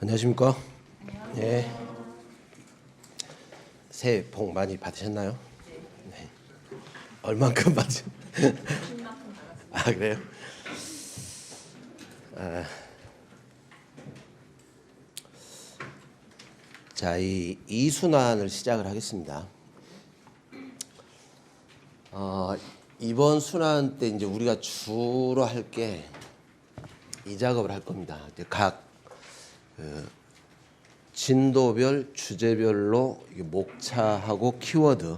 안녕하십니까? 예. 새해 복 많이 받으셨나요? 네. 얼만큼 받으셨? 아 그래요? 자, 이 순환을 시작을 하겠습니다. 이번 순환 때 이제 우리가 주로 할 게 이 작업을 할 겁니다. 이제 각 진도별 주제별로 목차하고 키워드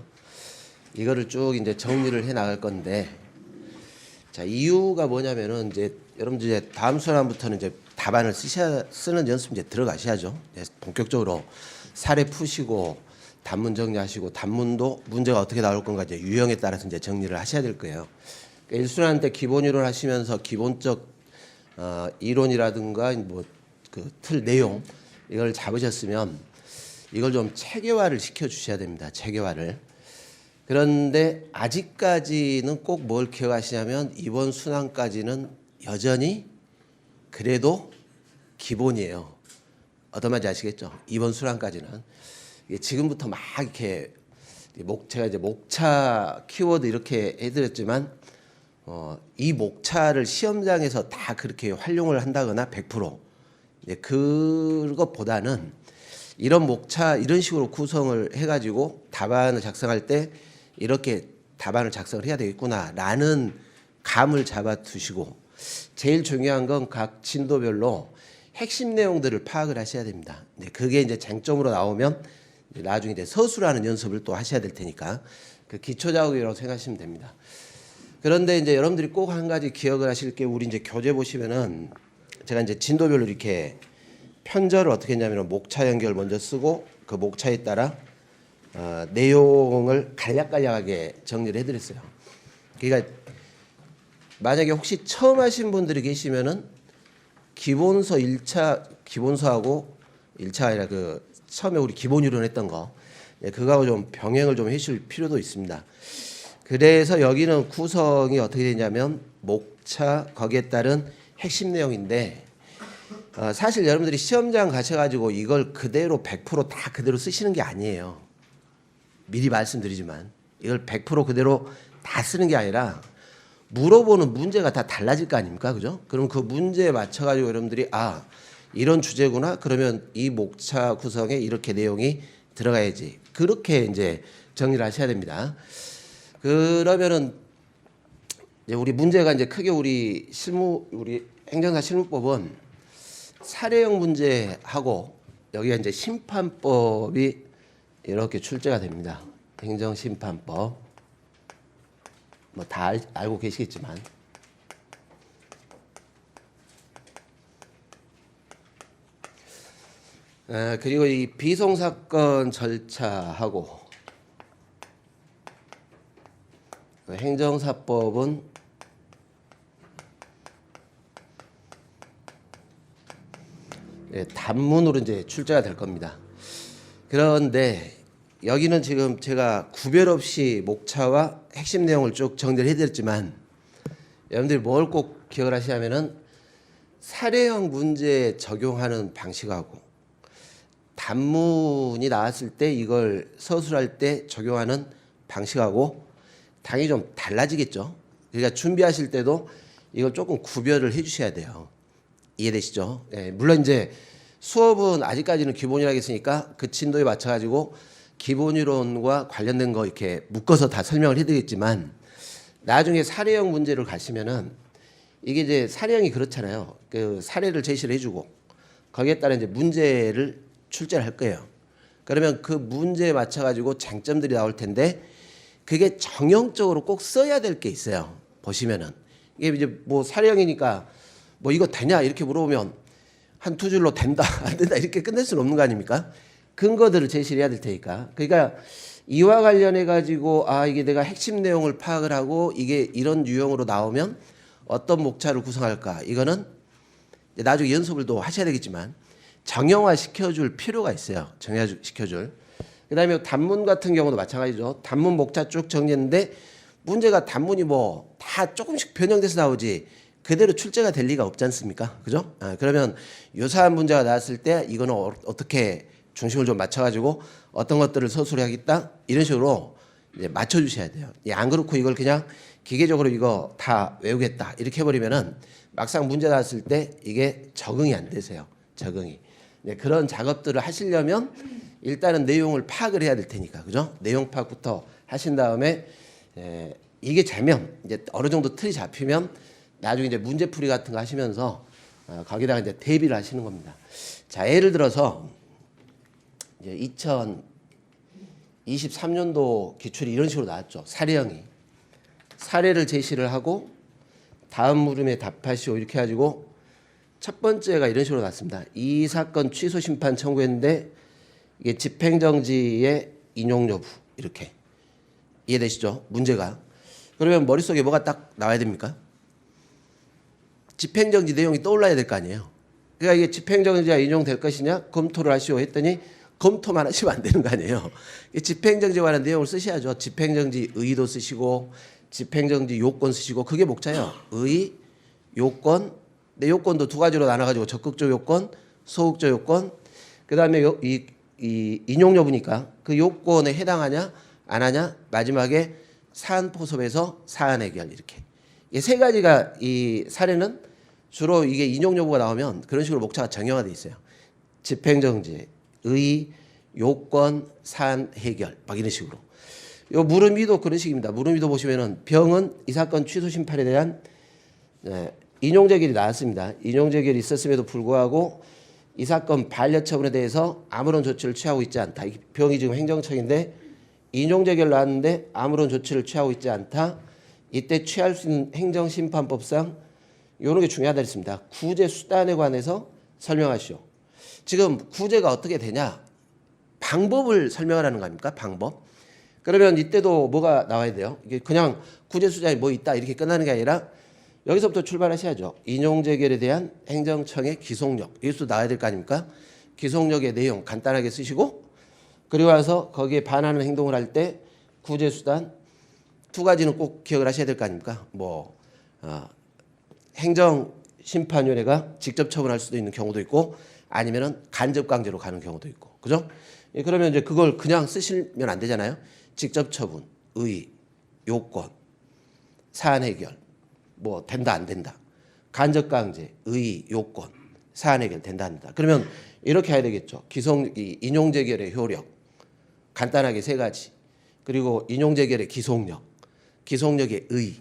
이거를 쭉 이제 정리를 해 나갈 건데, 자, 이유가 뭐냐면은 이제 여러분들 이제 다음 순환부터는 이제 답안을 쓰는 연습 이제 들어가셔야죠. 이제 본격적으로 사례 푸시고 단문 정리하시고, 단문도 문제가 어떻게 나올 건가 이제 유형에 따라서 이제 정리를 하셔야 될 거예요. 그러니까 1순환 때 기본 이론 하시면서 기본적 이론이라든가 뭐 그 틀 내용 이걸 잡으셨으면 이걸 좀 체계화를 시켜 주셔야 됩니다. 체계화를. 그런데 아직까지는 꼭 뭘 기억하시냐면 이번 순환까지는 여전히 그래도 기본이에요. 어떤 말인지 아시겠죠? 이번 순환까지는 지금부터 막 이렇게 제가 이제 목차 키워드 이렇게 해드렸지만 이 목차를 시험장에서 다 그렇게 활용을 한다거나 100% 그것보다는 이런 목차 이런 식으로 구성을 해가지고 답안을 작성할 때 이렇게 답안을 작성을 해야 되겠구나라는 감을 잡아두시고, 제일 중요한 건 각 진도별로 핵심 내용들을 파악을 하셔야 됩니다. 그게 이제 쟁점으로 나오면 나중에 이제 서술하는 연습을 또 하셔야 될 테니까 그 기초 작업이라고 생각하시면 됩니다. 그런데 이제 여러분들이 꼭 한 가지 기억을 하실 게, 우리 이제 교재 보시면은 제가 이제 진도별로 이렇게 편절을 어떻게 했냐면 목차 연결 먼저 쓰고 그 목차에 따라 내용을 간략간략하게 정리를 해드렸어요. 그러니까 만약에 혹시 처음 하신 분들이 계시면은 기본서 1차 기본서하고 1차 아니라 그 처음에 우리 기본 이론 했던 거 그거하고 좀 병행을 좀 해주실 필요도 있습니다. 그래서 여기는 구성이 어떻게 되냐면 목차 거기에 따른 핵심 내용인데, 사실 여러분들이 시험장 가셔가지고 이걸 그대로 100%다 그대로 쓰시는 게 아니에요. 미리 말씀드리지만 이걸 100% 그대로 다 쓰는 게 아니라 물어보는 문제가 다 달라질 거 아닙니까? 그죠? 그럼 그 문제에 맞춰가지고 여러분들이 이런 주제구나. 그러면 이 목차 구성에 이렇게 내용이 들어가야지. 그렇게 이제 정리를 하셔야 됩니다. 그러면은 이제 우리 문제가 이제 크게 우리 행정사 실무법은 사례형 문제하고 여기가 이제 심판법이 이렇게 출제가 됩니다. 행정심판법 뭐 다 알고 계시겠지만, 그리고 이 비송사건 절차하고 행정사법은 단문으로 이제 출제가 될 겁니다. 그런데 여기는 지금 제가 구별 없이 목차와 핵심 내용을 쭉 정리를 해드렸지만, 여러분들이 뭘 꼭 기억을 하시냐면은 사례형 문제에 적용하는 방식하고 단문이 나왔을 때 이걸 서술할 때 적용하는 방식하고 당연히 좀 달라지겠죠. 그러니까 준비하실 때도 이걸 조금 구별을 해 주셔야 돼요. 이해되시죠? 물론 이제 수업은 아직까지는 기본이라고 했으니까 그 진도에 맞춰가지고 기본 이론과 관련된 거 이렇게 묶어서 다 설명을 해드리겠지만, 나중에 사례형 문제를 가시면은 이게 이제 사례형이 그렇잖아요. 그 사례를 제시를 해주고 거기에 따라 이제 문제를 출제를 할 거예요. 그러면 그 문제에 맞춰가지고 장점들이 나올 텐데 그게 정형적으로 꼭 써야 될 게 있어요. 보시면은 이게 이제 뭐 사례형이니까 뭐 이거 되냐 이렇게 물어보면 한 두 줄로 된다 안 된다 이렇게 끝낼 수는 없는 거 아닙니까? 근거들을 제시를 해야 될 테니까. 그러니까 이와 관련해 가지고 이게 내가 핵심 내용을 파악을 하고 이게 이런 유형으로 나오면 어떤 목차를 구성할까, 이거는 나중에 연습을 또 하셔야 되겠지만 정형화 시켜줄 필요가 있어요. 정형화 시켜줄. 그다음에 단문 같은 경우도 마찬가지죠. 단문 목차 쭉 정리했는데 문제가 단문이 뭐 다 조금씩 변형돼서 나오지 그대로 출제가 될 리가 없지 않습니까? 그죠? 그러면 유사한 문제가 나왔을 때 이거는 어떻게 중심을 좀 맞춰가지고 어떤 것들을 서술해 야겠다 이런 식으로 이제 맞춰주셔야 돼요. 안 그렇고 이걸 그냥 기계적으로 이거 다 외우겠다 이렇게 해버리면은 막상 문제 나왔을 때 이게 적응이 안 되세요. 적응이. 그런 작업들을 하시려면 일단은 내용을 파악을 해야 될 테니까, 그죠? 내용 파악부터 하신 다음에 이게 되면 이제 어느 정도 틀이 잡히면 나중에 이제 문제풀이 같은 거 하시면서 거기다가 이제 대비를 하시는 겁니다. 자, 예를 들어서 이제 2023년도 기출이 이런 식으로 나왔죠. 사례형이. 사례를 제시를 하고 다음 물음에 답하시오 이렇게 해가지고 첫 번째가 이런 식으로 나왔습니다. 이 사건 취소 심판 청구했는데 이게 집행정지의 인용 여부 이렇게 이해되시죠? 문제가. 그러면 머릿속에 뭐가 딱 나와야 됩니까? 집행정지 내용이 떠올라야 될 거 아니에요. 그러니까 이게 집행정지가 인용될 것이냐 검토를 하시오 했더니 검토만 하시면 안 되는 거 아니에요. 집행정지에 관한 내용을 쓰셔야죠. 집행정지 의의도 쓰시고 집행정지 요건 쓰시고 그게 목차예요. 의의, 요건. 근데 요건도 두 가지로 나눠가지고 적극적 요건, 소극적 요건. 그다음에 이 인용 여부니까 그 요건에 해당하냐 안 하냐 마지막에 사안 포섭에서 사안 해결 이렇게. 이 세 가지가 이 사례는 주로 이게 인용 여부가 나오면 그런 식으로 목차가 정형화돼 있어요. 집행정지, 의의, 요건, 사안 해결 막 이런 식으로. 요 물음위도 그런 식입니다. 물음위도 보시면은 병은 이 사건 취소 심판에 대한 인용 재결이 나왔습니다. 인용 재결이 있었음에도 불구하고 이 사건 반려 처분에 대해서 아무런 조치를 취하고 있지 않다. 병이 지금 행정청인데 인용 재결 나왔는데 아무런 조치를 취하고 있지 않다. 이때 취할 수 있는 행정심판법상 이런 게 중요하다 했습니다. 구제 수단에 관해서 설명하시오. 지금 구제가 어떻게 되냐? 방법을 설명하라는 거 아닙니까? 방법. 그러면 이때도 뭐가 나와야 돼요? 이게 그냥 구제 수단이 뭐 있다 이렇게 끝나는 게 아니라 여기서부터 출발하셔야죠. 인용 재결에 대한 행정청의 기속력. 여기서 나와야 될 거 아닙니까? 기속력의 내용 간단하게 쓰시고 그리고 와서 거기에 반하는 행동을 할 때 구제 수단 두 가지는 꼭 기억을 하셔야 될 거 아닙니까? 행정심판위원회가 직접 처분할 수도 있는 경우도 있고 아니면은 간접 강제로 가는 경우도 있고. 그죠? 그러면 이제 그걸 그냥 쓰시면 안 되잖아요. 직접 처분, 의의, 요건, 사안 해결, 뭐 된다 안 된다, 간접 강제, 의의, 요건, 사안 해결 된다 안 된다. 그러면 이렇게 해야 되겠죠. 인용 재결의 효력, 간단하게 세 가지. 그리고 인용 재결의 기속력, 기속력의 의의,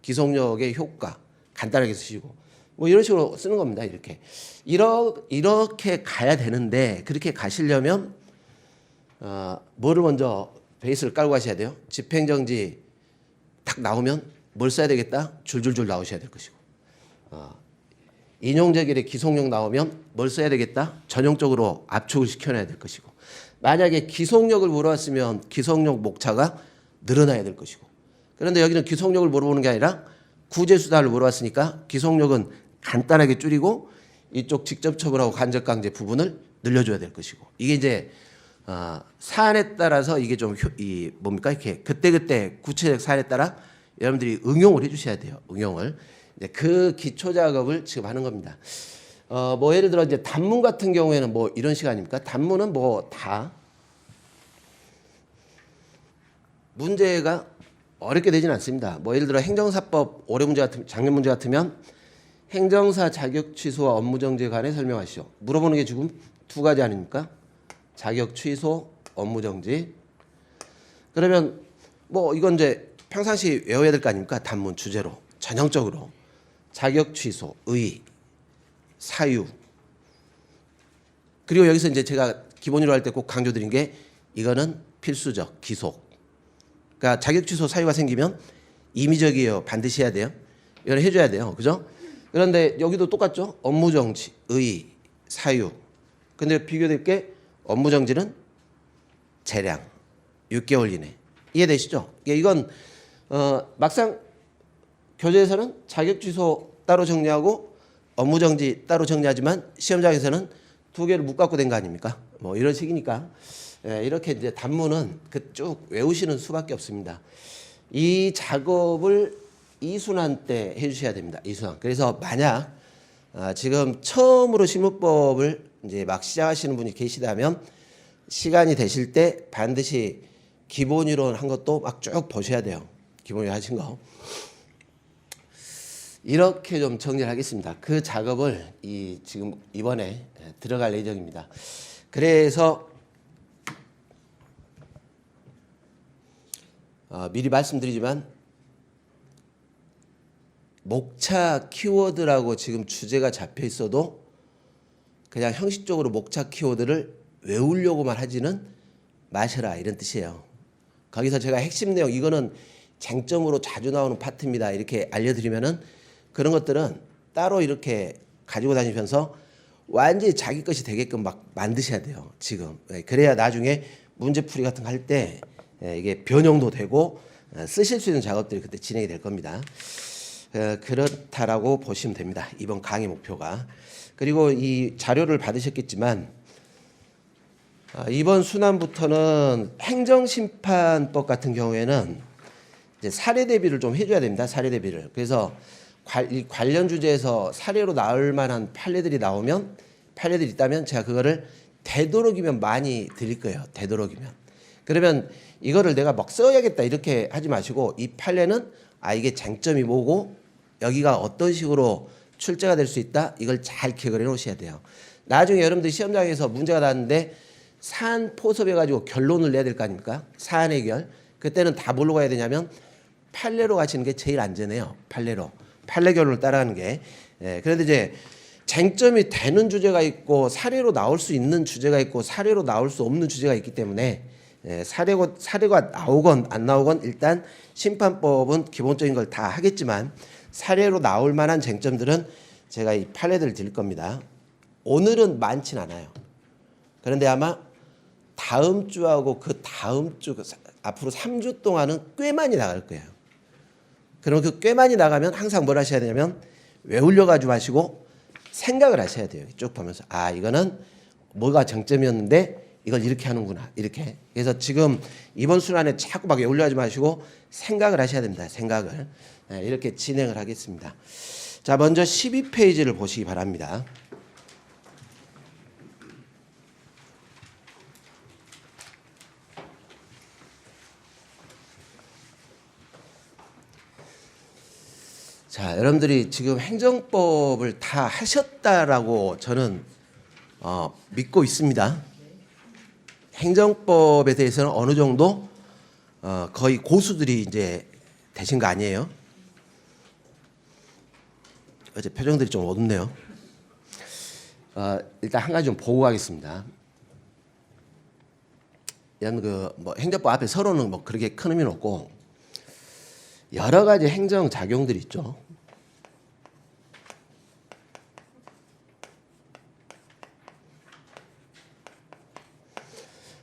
기속력의 효과, 간단하게 쓰시고 뭐 이런 식으로 쓰는 겁니다. 이렇게 가야 되는데 그렇게 가시려면 뭐를 먼저 베이스를 깔고 가셔야 돼요. 집행정지 딱 나오면 뭘 써야 되겠다? 줄줄줄 나오셔야 될 것이고 인용재결의 기속력 나오면 뭘 써야 되겠다? 전형적으로 압축을 시켜놔야 될 것이고 만약에 기속력을 물어봤으면 기속력 목차가 늘어나야 될 것이고 그런데 여기는 기속력을 물어보는 게 아니라 구제수단을 물어봤으니까 기속력은 간단하게 줄이고 이쪽 직접 처분하고 간접 강제 부분을 늘려줘야 될 것이고 이게 이제 사안에 따라서 이게 좀 뭡니까 이렇게 그때그때 구체적 사안에 따라 여러분들이 응용을 해주셔야 돼요. 응용을 그 기초 작업을 지금 하는 겁니다. 뭐 예를 들어 이제 단문 같은 경우에는 뭐 이런 시간입니까? 단문은 뭐 다 문제가 어렵게 되지는 않습니다. 뭐 예를 들어 행정사법 올해 문제 같은 작년 문제 같으면 행정사 자격 취소와 업무 정지에 관해 설명하시오. 물어보는 게 지금 두 가지 아닙니까? 자격 취소, 업무 정지. 그러면 뭐 이건 이제 평상시 외워야 될 거 아닙니까? 단문 주제로 전형적으로 자격 취소, 의의, 사유. 그리고 여기서 이제 제가 기본으로 할 때 꼭 강조드린 게 이거는 필수적 기속. 그러니까 자격 취소 사유가 생기면 임의적이에요. 반드시 해야 돼요. 이걸 해줘야 돼요. 그죠? 그런데 여기도 똑같죠? 업무 정지, 의의, 사유. 근데 비교될 게 업무 정지는 재량 6개월 이내. 이해되시죠? 이건 막상 교재에서는 자격 취소 따로 정리하고 업무 정지 따로 정리하지만 시험장에서는 두 개를 묶고 된 거 아닙니까? 뭐 이런 식이니까 이렇게 이제 단문은 쭉 외우시는 수밖에 없습니다. 이 작업을 2순환 때 해주셔야 됩니다. 2순환. 그래서 만약 지금 처음으로 실무법을 이제 막 시작하시는 분이 계시다면 시간이 되실 때 반드시 기본 이론 한 것도 막 쭉 보셔야 돼요. 기본 이론 하신 거. 이렇게 좀 정리를 하겠습니다. 그 작업을 지금 이번에 들어갈 예정입니다. 그래서 미리 말씀드리지만 목차 키워드라고 지금 주제가 잡혀 있어도 그냥 형식적으로 목차 키워드를 외우려고만 하지는 마셔라 이런 뜻이에요. 거기서 제가 핵심 내용 이거는 쟁점으로 자주 나오는 파트입니다 이렇게 알려드리면은 그런 것들은 따로 이렇게 가지고 다니면서 완전히 자기 것이 되게끔 막 만드셔야 돼요. 지금 그래야 나중에 문제풀이 같은 거 할 때 이게 변형도 되고 쓰실 수 있는 작업들이 그때 진행이 될 겁니다. 그렇다라고 보시면 됩니다. 이번 강의 목표가. 그리고 이 자료를 받으셨겠지만 이번 순환부터는 행정심판법 같은 경우에는 이제 사례 대비를 좀 해줘야 됩니다. 사례 대비를. 그래서 관련 주제에서 사례로 나올 만한 판례들이 나오면 판례들이 있다면 제가 그거를 되도록이면 많이 드릴 거예요. 되도록이면. 그러면 이거를 내가 막 써야겠다 이렇게 하지 마시고 이 판례는 이게 쟁점이 뭐고 여기가 어떤 식으로 출제가 될 수 있다 이걸 잘 기억을 해 놓으셔야 돼요. 나중에 여러분들 시험장에서 문제가 나왔는데 사안 포섭해 가지고 결론을 내야 될 거 아닙니까? 사안 해결. 그때는 다 뭘로 가야 되냐면 판례로 가시는 게 제일 안전해요. 판례로. 판례 결론을 따라가는 게. 그런데 이제 쟁점이 되는 주제가 있고 사례로 나올 수 있는 주제가 있고 사례로 나올 수 없는 주제가 있기 때문에 사례가 나오건 안 나오건 일단 심판법은 기본적인 걸 다 하겠지만 사례로 나올 만한 쟁점들은 제가 이 판례들을 드릴 겁니다. 오늘은 많진 않아요. 그런데 아마 다음 주하고 그 다음 주 앞으로 3주 동안은 꽤 많이 나갈 거예요. 그럼 그 꽤 많이 나가면 항상 뭘 하셔야 되냐면 외우려 가지고 하시고 생각을 하셔야 돼요. 쭉 보면서 이거는 뭐가 쟁점이었는데 이걸 이렇게 하는구나 이렇게. 그래서 지금 이번 순환에 자꾸 막 외우려 하지 마시고 생각을 하셔야 됩니다. 생각을. 이렇게 진행을 하겠습니다. 자, 먼저 12페이지를 보시기 바랍니다. 자, 여러분들이 지금 행정법을 다 하셨다라고 저는 믿고 있습니다. 행정법에 대해서는 어느 정도 거의 고수들이 이제 되신 거 아니에요? 어제 표정들이 좀 어둡네요. 일단 한 가지 좀 보고 가겠습니다. 이런 뭐 행정법 앞에 서로는 뭐 그렇게 큰 의미는 없고 여러 가지 행정 작용들이 있죠.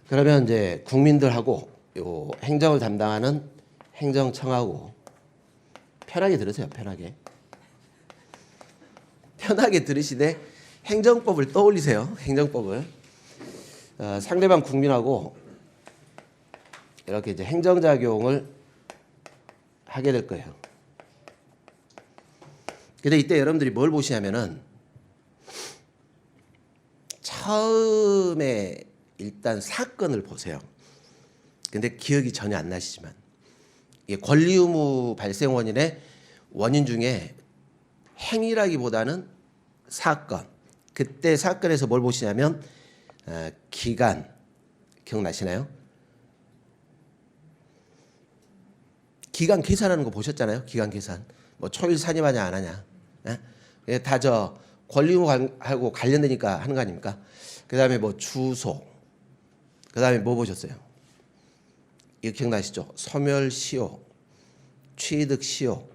그러면 이제 국민들하고 요 행정을 담당하는 행정청하고 편하게 들으세요. 편하게 들으시되 행정법을 떠올리세요. 행정법을. 상대방 국민하고 이렇게 이제 행정작용을 하게 될 거예요. 근데 이때 여러분들이 뭘 보시냐면은 처음에 일단 사건을 보세요. 근데 기억이 전혀 안 나시지만 이게 권리 의무 발생 원인의 원인 중에 행위라기보다는 사건. 그때 사건에서 뭘 보시냐면 기간 기억나시나요? 기간 계산하는 거 보셨잖아요. 기간 계산. 뭐 초일 산입하냐 안 하냐. 다 저 권리 의무하고 관련되니까 하는 거 아닙니까? 그다음에 뭐 주소. 그다음에 뭐 보셨어요? 이거 기억나시죠? 소멸시효, 취득시효.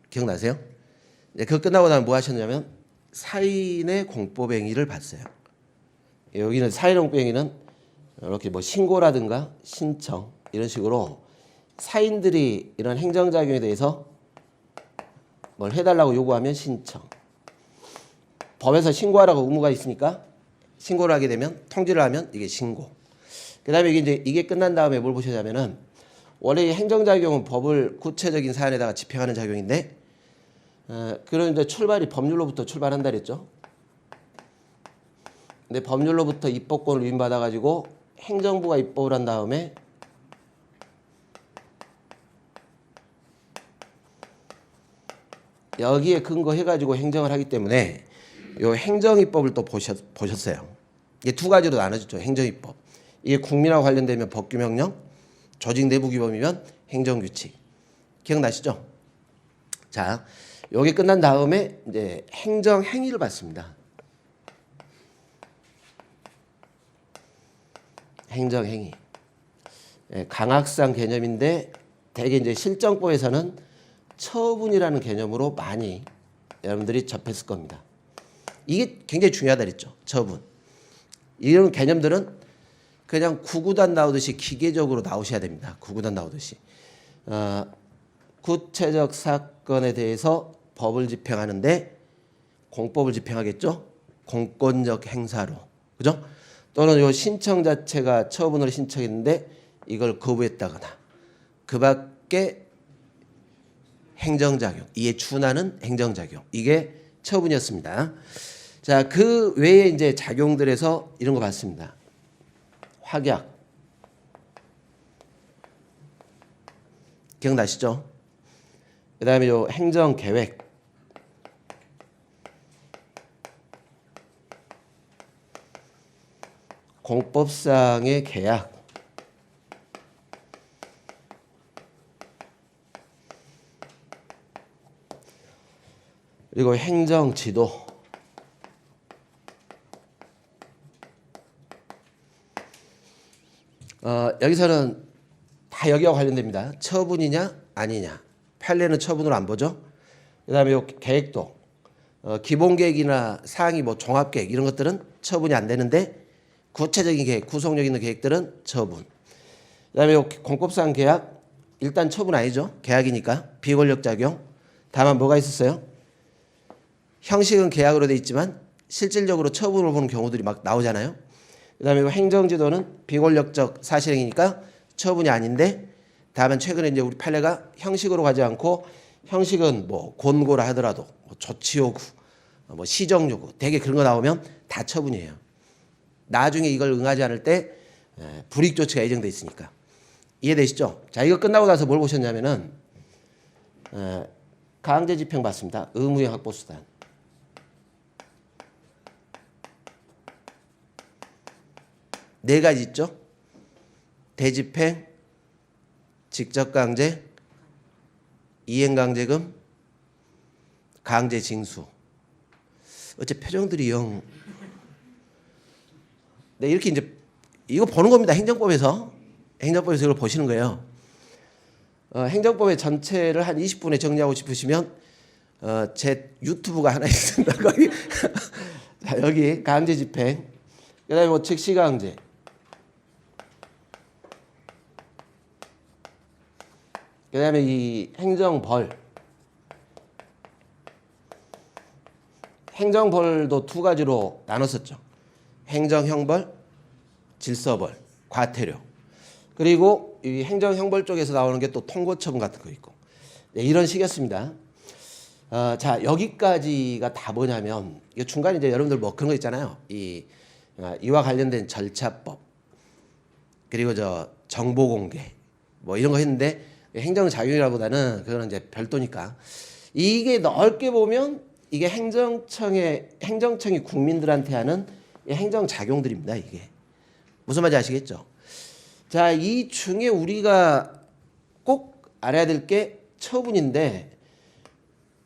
기억나세요? 그거 끝나고 나면 뭐 하셨냐면 사인의 공법행위를 봤어요. 여기는 사인의 공법행위는 이렇게 뭐 신고라든가 신청 이런 식으로 사인들이 이런 행정작용에 대해서 뭘 해달라고 요구하면 신청. 법에서 신고하라고 의무가 있으니까 신고를 하게 되면 통지를 하면 이게 신고. 그 다음에 이게 끝난 다음에 뭘 보시냐면은 원래 이 행정작용은 법을 구체적인 사안에다가 집행하는 작용인데, 그런데 출발이 법률로부터 출발한다 그랬죠. 근데 법률로부터 입법권을 위임받아가지고 행정부가 입법을 한 다음에 여기에 근거해가지고 행정을 하기 때문에 요 행정입법을 또 보셨어요. 이게 두 가지로 나눠졌죠. 행정입법. 이게 국민하고 관련되면 법규명령, 조직내부규범이면 행정규칙. 기억나시죠? 자, 여기 끝난 다음에 이제 행정행위를 받습니다. 행정행위. 강학상 개념인데 대개 이제 실정법에서는 처분이라는 개념으로 많이 여러분들이 접했을 겁니다. 이게 굉장히 중요하다 그랬죠. 처분. 이런 개념들은 그냥 구구단 나오듯이 기계적으로 나오셔야 됩니다. 구구단 나오듯이. 구체적 사건에 대해서 법을 집행하는데 공법을 집행하겠죠. 공권적 행사로. 그죠? 또는 요 신청 자체가 처분을 신청했는데 이걸 거부했다거나 그 밖에 행정작용, 이에 준하는 행정작용. 이게 처분이었습니다. 자, 그 외에 이제 작용들에서 이런 거 봤습니다. 확약. 기억나시죠? 그 다음에 요 행정계획. 공법상의 계약. 그리고 행정지도. 여기서는 다 여기와 관련됩니다. 처분이냐 아니냐. 판례는 처분으로 안 보죠. 그 다음에 요 계획도 기본계획이나 상위 뭐 종합계획 이런 것들은 처분이 안 되는데 구체적인 계획, 구속력 있는 계획들은 처분. 그 다음에 요 공법상 계약 일단 처분 아니죠. 계약이니까 비권력 작용. 다만 뭐가 있었어요? 형식은 계약으로 돼 있지만 실질적으로 처분을 보는 경우들이 막 나오잖아요. 그다음에 행정지도는 비권력적 사실행위니까 처분이 아닌데 다만 최근에 이제 우리 판례가 형식으로 가지 않고 형식은 뭐 권고라 하더라도 뭐 조치요구, 뭐 시정요구 되게 그런 거 나오면 다 처분이에요. 나중에 이걸 응하지 않을 때 불이익조치가 예정돼 있으니까. 이해되시죠? 자, 이거 끝나고 나서 뭘 보셨냐면은 강제 집행 받습니다. 의무형 확보수단. 네 가지 있죠. 대집행, 직접강제, 이행강제금, 강제징수. 어째 표정들이 영. 네, 이렇게 이제 이거 보는 겁니다. 행정법에서 이걸 보시는 거예요. 행정법의 전체를 한 20분에 정리하고 싶으시면 제 유튜브가 하나 있습니다. 거기 자, 여기 강제집행, 그다음에 뭐 즉시강제. 그 다음에 이 행정벌. 행정벌도 두 가지로 나눴었죠. 행정형벌, 질서벌, 과태료. 그리고 이 행정형벌 쪽에서 나오는 게 또 통고처분 같은 거 있고. 네, 이런 식이었습니다. 자, 여기까지가 다 뭐냐면, 이 중간에 이제 여러분들 뭐 그런 거 있잖아요. 이와 관련된 절차법, 그리고 정보공개, 뭐 이런 거 했는데, 행정작용이라보다는 그거는 이제 별도니까. 이게 넓게 보면 이게 행정청이 국민들한테 하는 행정작용들입니다. 이게 무슨 말인지 아시겠죠? 자, 이 중에 우리가 꼭 알아야 될 게 처분인데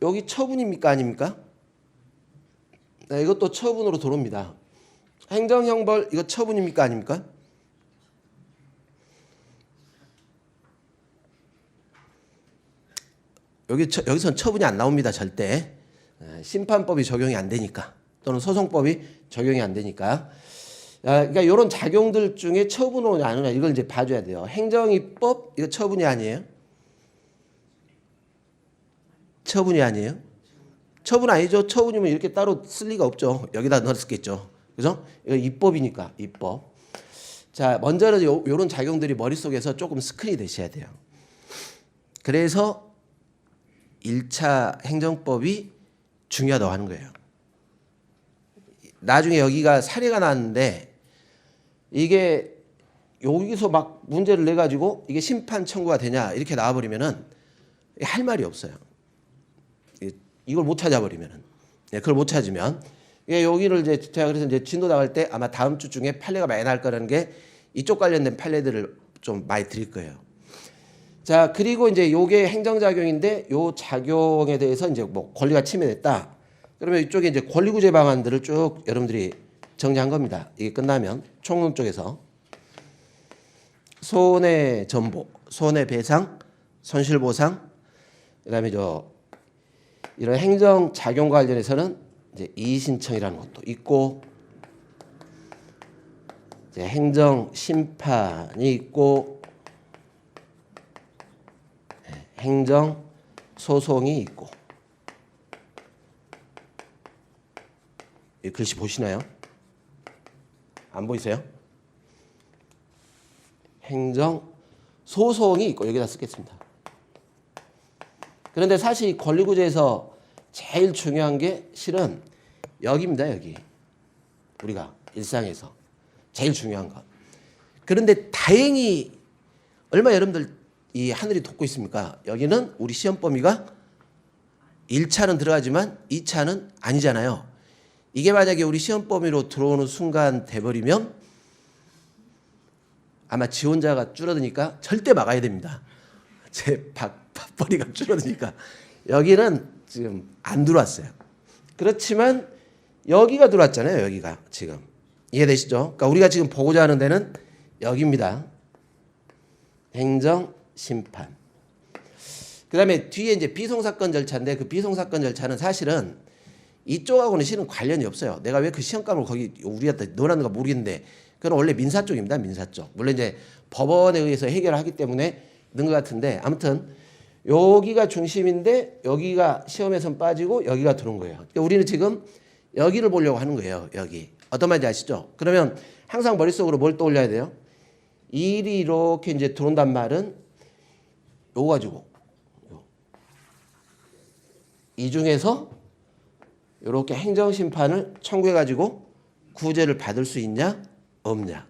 여기 처분입니까 아닙니까? 네, 이것도 처분으로 들어옵니다. 행정형벌 이거 처분입니까 아닙니까? 여기선 처분이 안 나옵니다. 절대. 심판법이 적용이 안 되니까 또는 소송법이 적용이 안 되니까. 그러니까 이런 작용들 중에 처분으로 나누냐 이걸 이제 봐줘야 돼요. 행정입법 이거 처분이 아니에요? 처분이 아니에요? 처분 아니죠. 처분이면 이렇게 따로 쓸 리가 없죠. 여기다 넣었겠죠. 그죠? 이거 입법이니까 입법. 자, 먼저는 이런 작용들이 머릿속에서 조금 스크린이 되셔야 돼요. 그래서 1차 행정법이 중요하다고 하는 거예요. 나중에 여기가 사례가 나왔는데 이게 여기서 막 문제를 내 가지고 이게 심판 청구가 되냐 이렇게 나와버리면은 할 말이 없어요. 이걸 못 찾아버리면은, 그걸 못 찾으면 여기를 이제 제가 그래서 이제 진도 나갈 때 아마 다음 주 중에 판례가 많이 나올 거라는 게 이쪽 관련된 판례들을 좀 많이 드릴 거예요. 자, 그리고 이제 요게 행정작용인데 요 작용에 대해서 이제 뭐 권리가 침해됐다. 그러면 이쪽에 이제 권리구제 방안들을 쭉 여러분들이 정리한 겁니다. 이게 끝나면 총론 쪽에서 손해전보, 손해배상, 손실보상, 그다음에 이런 행정작용과 관련해서는 이제 이의신청이라는 것도 있고, 이제 행정심판이 있고, 행정소송이 있고. 이 글씨 보시나요? 안 보이세요? 행정소송이 있고, 여기다 쓰겠습니다. 그런데 사실 이 권리구제에서 제일 중요한 게 실은 여기입니다. 여기 우리가 일상에서 제일 중요한 것. 그런데 다행히 얼마 여러분들 이 하늘이 돋고 있습니까? 여기는 우리 시험 범위가 1차는 들어가지만 2차는 아니잖아요. 이게 만약에 우리 시험 범위로 들어오는 순간 돼버리면 아마 지원자가 줄어드니까 절대 막아야 됩니다. 제 밥벌이가 줄어드니까 여기는 지금 안 들어왔어요. 그렇지만 여기가 들어왔잖아요. 여기가 지금 이해되시죠? 그러니까 우리가 지금 보고자 하는 데는 여기입니다. 행정심판. 그다음에 뒤에 이제 비송사건 절차인데 그 비송사건 절차는 사실은 이쪽하고는 실은 관련이 없어요. 내가 왜 그 시험감을 거기 우리한테 넣어놨는가 모르겠는데 그건 원래 민사 쪽입니다. 민사 쪽. 물론 이제 법원에 의해서 해결하기 때문에 넣은 것 같은데 아무튼 여기가 중심인데 여기가 시험에선 빠지고 여기가 들어온 거예요. 그러니까 우리는 지금 여기를 보려고 하는 거예요. 여기. 어떤 말인지 아시죠? 그러면 항상 머릿속으로 뭘 떠올려야 돼요? 일이 이렇게 이제 들어온단 말은 요거 가지고 이 중에서 이렇게 행정심판을 청구해 가지고 구제를 받을 수 있냐 없냐.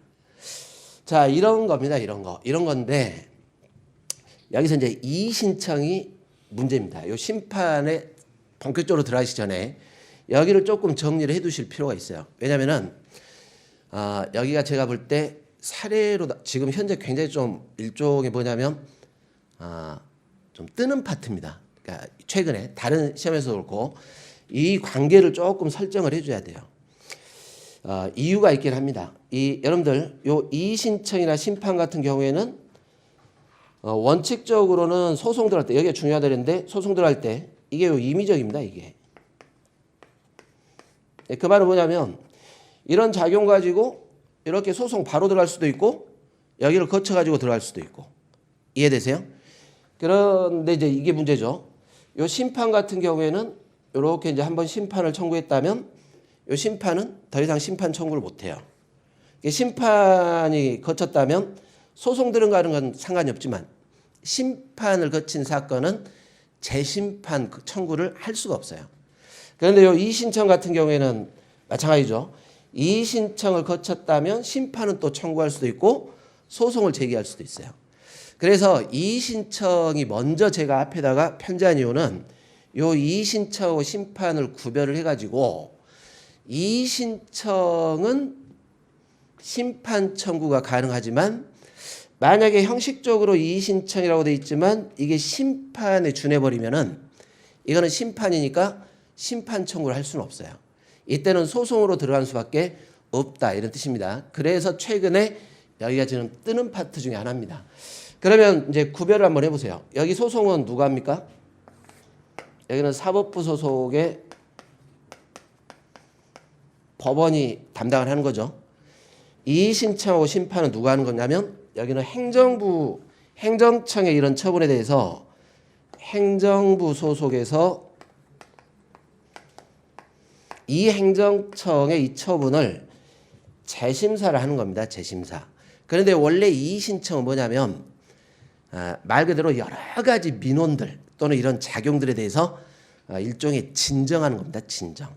자, 이런 겁니다. 이런 건데 여기서 이제 이의신청이 문제입니다. 이 심판에 본격적으로 들어가기 전에 여기를 조금 정리를 해 두실 필요가 있어요. 왜냐면은 여기가 제가 볼 때 사례로 지금 현재 굉장히 좀 일종의 뭐냐면 좀 뜨는 파트입니다. 그러니까 최근에 다른 시험에서도 그렇고 이 관계를 조금 설정을 해줘야 돼요. 이유가 있긴 합니다. 여러분들 요 이의신청이나 심판 같은 경우에는 원칙적으로는 소송 들어갈 때 여기가 중요하다 그랬는데 소송 들어갈 때 이게 요 임의적입니다. 이게 그 말은 뭐냐면 이런 작용 가지고 이렇게 소송 바로 들어갈 수도 있고 여기를 거쳐 가지고 들어갈 수도 있고. 이해되세요? 그런데 이제 이게 문제죠. 요 심판 같은 경우에는 이렇게 이제 한번 심판을 청구했다면 요 심판은 더 이상 심판 청구를 못 해요. 심판이 거쳤다면 소송 들어가는 건 상관이 없지만 심판을 거친 사건은 재심판 청구를 할 수가 없어요. 그런데 요 이의신청 같은 경우에는 마찬가지죠. 이의신청을 거쳤다면 심판은 또 청구할 수도 있고 소송을 제기할 수도 있어요. 그래서 이의신청이 먼저 제가 앞에다가 편지한 이유는 요 이의신청하고 심판을 구별을 해가지고 이의신청은 심판 청구가 가능하지만 만약에 형식적으로 이의신청이라고 되어 있지만 이게 심판에 준해버리면은 이거는 심판이니까 심판 청구를 할 수는 없어요. 이때는 소송으로 들어갈 수밖에 없다 이런 뜻입니다. 그래서 최근에 여기가 지금 뜨는 파트 중에 하나입니다. 그러면 이제 구별을 한번 해보세요. 여기 소송은 누가 합니까? 여기는 사법부 소속의 법원이 담당을 하는 거죠. 이의신청하고 심판은 누가 하는 거냐면 여기는 행정부, 행정청의 이런 처분에 대해서 행정부 소속에서 이 행정청의 이 처분을 재심사를 하는 겁니다. 재심사. 그런데 원래 이의신청은 뭐냐면 말 그대로 여러 가지 민원들 또는 이런 작용들에 대해서 일종의 진정하는 겁니다. 진정.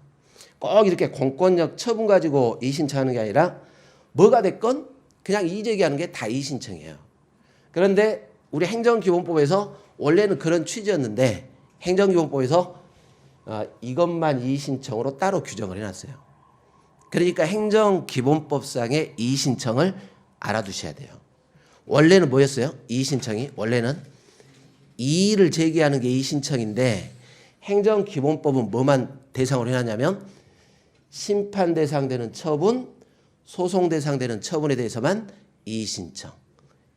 꼭 이렇게 공권력 처분 가지고 이의신청하는 게 아니라 뭐가 됐건 그냥 이의제기하는 게 다 이의신청이에요. 그런데 우리 행정기본법에서 원래는 그런 취지였는데 행정기본법에서 이것만 이의신청으로 따로 규정을 해놨어요. 그러니까 행정기본법상의 이의신청을 알아두셔야 돼요. 원래는 뭐였어요? 이의신청이 원래는 이의를 제기하는 게 이의신청인데 행정기본법은 뭐만 대상으로 해놨냐면 심판 대상되는 처분, 소송 대상되는 처분에 대해서만 이의신청.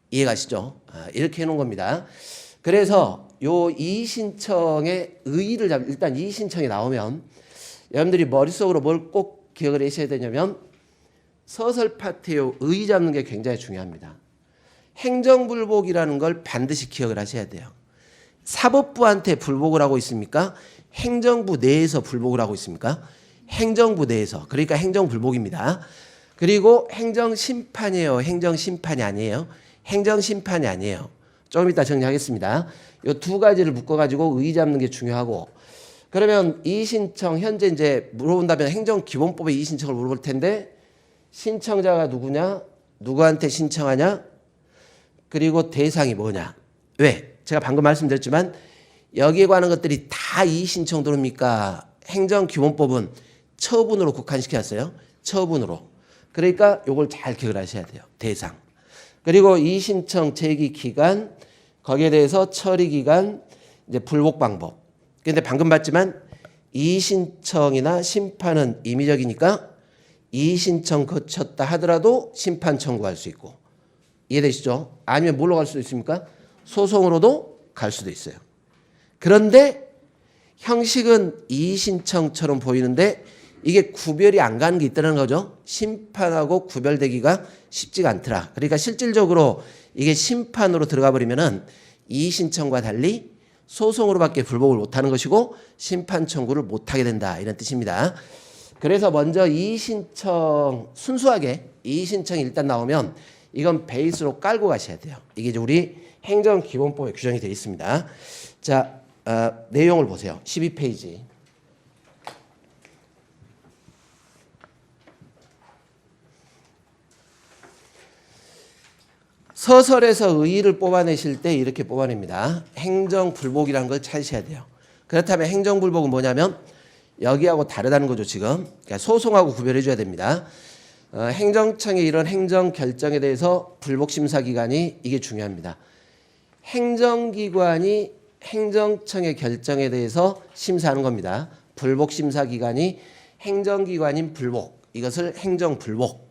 이해가시죠? 이렇게 해놓은 겁니다. 그래서 요 이의신청의 의의를 일단 이의신청이 나오면 여러분들이 머릿속으로 뭘 꼭 기억을 하셔야 되냐면 서설 파트의 의의 잡는 게 굉장히 중요합니다. 행정불복이라는 걸 반드시 기억을 하셔야 돼요. 사법부한테 불복을 하고 있습니까? 행정부 내에서 불복을 하고 있습니까? 행정부 내에서. 그러니까 행정불복입니다. 그리고 행정심판이에요. 행정심판이 아니에요. 행정심판이 아니에요. 조금 이따 정리하겠습니다. 이 두 가지를 묶어가지고 의의 잡는 게 중요하고 그러면 이의신청 현재 이제 물어본다면 행정기본법의 이의신청을 물어볼 텐데 신청자가 누구냐? 누구한테 신청하냐? 그리고 대상이 뭐냐? 왜? 제가 방금 말씀드렸지만 여기에 관한 것들이 다 이의신청 들어옵니까? 행정기본법은 처분으로 국한시켰어요. 처분으로. 그러니까 요걸 잘 기억을 하셔야 돼요. 대상. 그리고 이의신청 제기 기간, 거기에 대해서 처리 기간, 이제 불복 방법. 그런데 방금 봤지만 이의신청이나 심판은 임의적이니까 이의신청 거쳤다 하더라도 심판 청구할 수 있고 이해되시죠? 아니면 뭘로 갈 수도 있습니까? 소송으로도 갈 수도 있어요. 그런데 형식은 이의신청처럼 보이는데 이게 구별이 안 가는 게 있다는 거죠. 심판하고 구별되기가 쉽지가 않더라. 그러니까 실질적으로 이게 심판으로 들어가 버리면은 이의신청과 달리 소송으로밖에 불복을 못하는 것이고 심판 청구를 못하게 된다. 이런 뜻입니다. 그래서 먼저 이의신청 순수하게 이의신청이 일단 나오면 이건 베이스로 깔고 가셔야 돼요. 이게 이제 우리 행정기본법에 규정이 되어 있습니다. 자, 내용을 보세요. 12페이지. 서설에서 의의를 뽑아내실 때 이렇게 뽑아냅니다. 행정불복이라는 걸 찾으셔야 돼요. 그렇다면 행정불복은 뭐냐면 여기하고 다르다는 거죠. 지금 그러니까 소송하고 구별해 줘야 됩니다. 행정청의 이런 행정결정에 대해서 불복심사기관이 이게 중요합니다. 행정기관이 행정청의 결정에 대해서 심사하는 겁니다. 불복심사기관이 행정기관인 불복, 이것을 행정불복.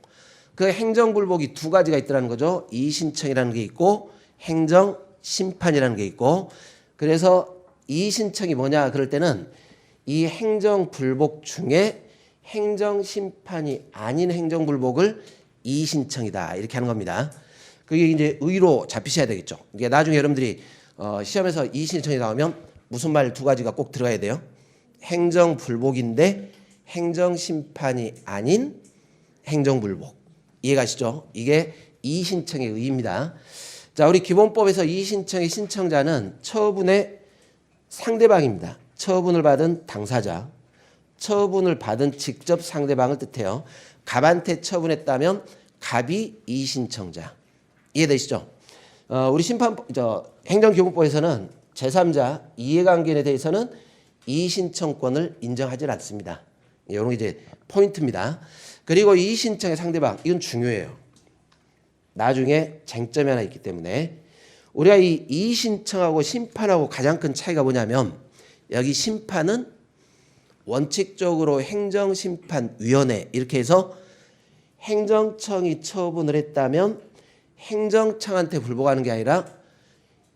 그 행정불복이 두 가지가 있다는 거죠. 이의신청이라는 게 있고 행정심판이라는 게 있고 그래서 이의신청이 뭐냐 그럴 때는 이 행정불복 중에 행정심판이 아닌 행정불복을 이의신청이다 이렇게 하는 겁니다. 그게 이제 의로 잡히셔야 되겠죠. 이게 나중에 여러분들이 시험에서 이의신청이 나오면 무슨 말 두 가지가 꼭 들어가야 돼요. 행정불복인데 행정심판이 아닌 행정불복. 이해가시죠? 이게 이의신청의 의의입니다. 자, 우리 기본법에서 이의신청의 신청자는 처분의 상대방입니다. 처분을 받은 당사자, 처분을 받은 직접 상대방을 뜻해요. 갑한테 처분했다면 갑이 이의신청자. 이해되시죠? 우리 행정기본법에서는 제3자 이해관계에 대해서는 이의신청권을 인정하지 않습니다. 이런 게 이제 포인트입니다. 그리고 이의신청의 상대방, 이건 중요해요. 나중에 쟁점이 하나 있기 때문에 우리가 이 이의신청하고 심판하고 가장 큰 차이가 뭐냐면 여기 심판은 원칙적으로 행정심판위원회 이렇게 해서 행정청이 처분을 했다면 행정청한테 불복하는 게 아니라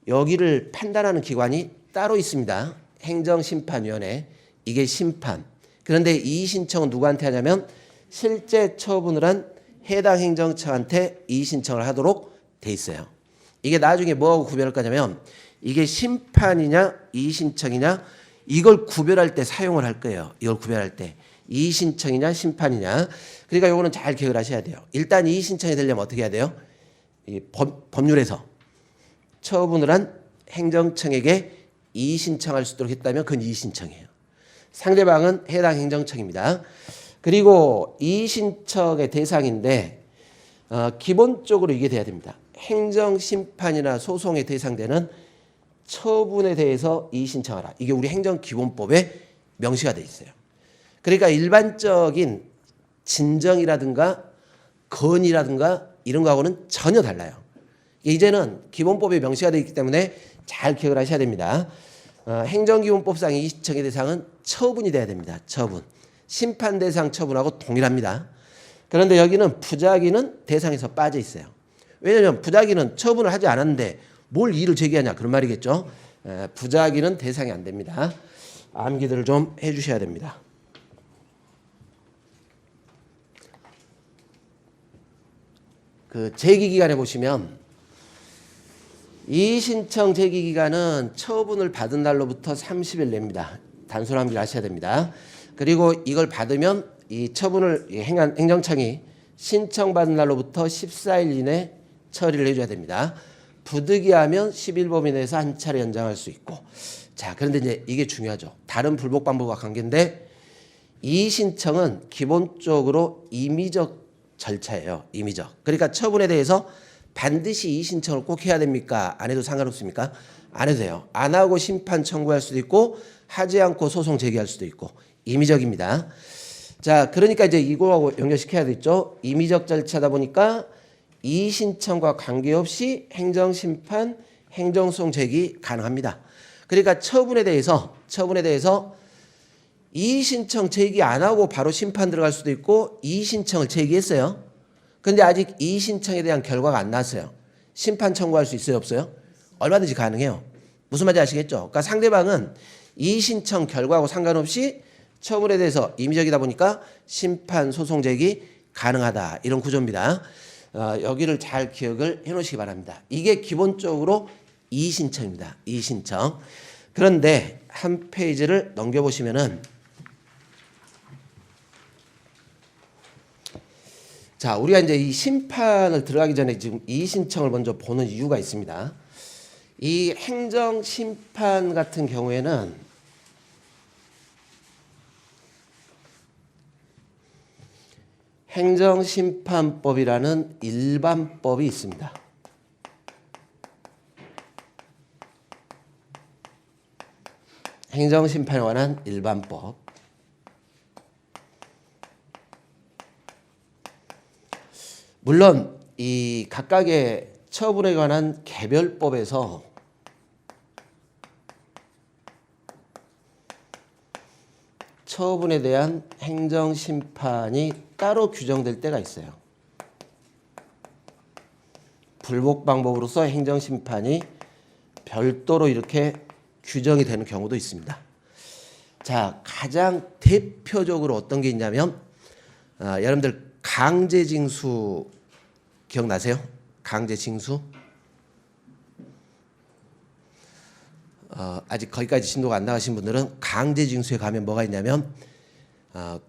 여기를 판단하는 기관이 따로 있습니다. 행정심판위원회. 이게 심판. 그런데 이의신청은 누구한테 하냐면 실제 처분을 한 해당 행정청한테 이의신청을 하도록 돼 있어요. 이게 나중에 뭐하고 구별할 거냐면 이게 심판이냐 이의신청이냐 이걸 구별할 때 사용을 할 거예요. 이걸 구별할 때 이의신청이냐 심판이냐. 그러니까 요거는 잘 기억을 하셔야 돼요. 일단 이의신청이 되려면 어떻게 해야 돼요? 이 법률에서 처분을 한 행정청에게 이의신청할 수 있도록 했다면 그건 이의신청이에요. 상대방은 해당 행정청입니다. 그리고 이의신청의 대상인데 기본적으로 이게 돼야 됩니다. 행정심판이나 소송의 대상되는 처분에 대해서 이의신청하라. 이게 우리 행정기본법에 명시가 돼 있어요. 그러니까 일반적인 진정이라든가 건이라든가 이런 거하고는 전혀 달라요. 이제는 기본법에 명시가 되어 있기 때문에 잘 기억을 하셔야 됩니다. 행정기본법상 이의신청의 대상은 처분이 돼야 됩니다. 처분. 심판 대상 처분하고 동일합니다. 그런데 여기는 부작위는 대상에서 빠져 있어요. 왜냐하면 부작위는 처분을 하지 않았는데 뭘 이의를 제기하냐 그런 말이겠죠. 부작위는 대상이 안 됩니다. 암기들을 좀 해주셔야 됩니다. 그 제기기간에 보시면 이의신청 제기기간은 처분을 받은 날로부터 30일 냅니다. 단순 암기를 하셔야 됩니다. 그리고 이걸 받으면 이 처분을 행정청이 신청받은 날로부터 14일 이내 처리를 해줘야 됩니다. 부득이하면 10일 범위 내에서 한 차례 연장할 수 있고. 자, 그런데 이제 이게 중요하죠. 다른 불복 방법과 관계인데 이의신청은 기본적으로 임의적 절차예요. 임의적. 그러니까 처분에 대해서 반드시 이의신청을 꼭 해야 됩니까? 안 해도 상관없습니까? 안 해도 돼요. 안 하고 심판 청구할 수도 있고 하지 않고 소송 제기할 수도 있고 임의적입니다. 자, 그러니까 이제 이거하고 연결시켜야 되겠죠. 임의적 절차다 보니까 이의신청과 관계없이 행정심판, 행정소송 제기 가능합니다. 그러니까 처분에 대해서 이의신청 제기 안 하고 바로 심판 들어갈 수도 있고 이의신청을 제기했어요. 근데 아직 이의신청에 대한 결과가 안 나왔어요. 심판 청구할 수 있어요, 없어요? 얼마든지 가능해요. 무슨 말인지 아시겠죠? 그러니까 상대방은 이의신청 결과하고 상관없이 처분에 대해서 임의적이다 보니까 심판, 소송 제기 가능하다. 이런 구조입니다. 여기를 잘 기억을 해놓으시기 바랍니다. 이게 기본적으로 이의신청입니다. 이의신청. 그런데 한 페이지를 넘겨보시면은 자, 우리가 이제 이 심판을 들어가기 전에 지금 이의신청을 먼저 보는 이유가 있습니다. 이 행정심판 같은 경우에는 행정심판법이라는 일반법이 있습니다. 행정심판에 관한 일반법. 물론 이 각각의 처분에 관한 개별법에서 처분에 대한 행정심판이 따로 규정될 때가 있어요. 불복 방법으로서 행정심판이 별도로 이렇게 규정이 되는 경우도 있습니다. 자, 가장 대표적으로 어떤 게 있냐면 여러분들 강제징수 기억나세요? 강제징수? 아직 거기까지 신도가 안 나가신 분들은 강제징수에 가면 뭐가 있냐면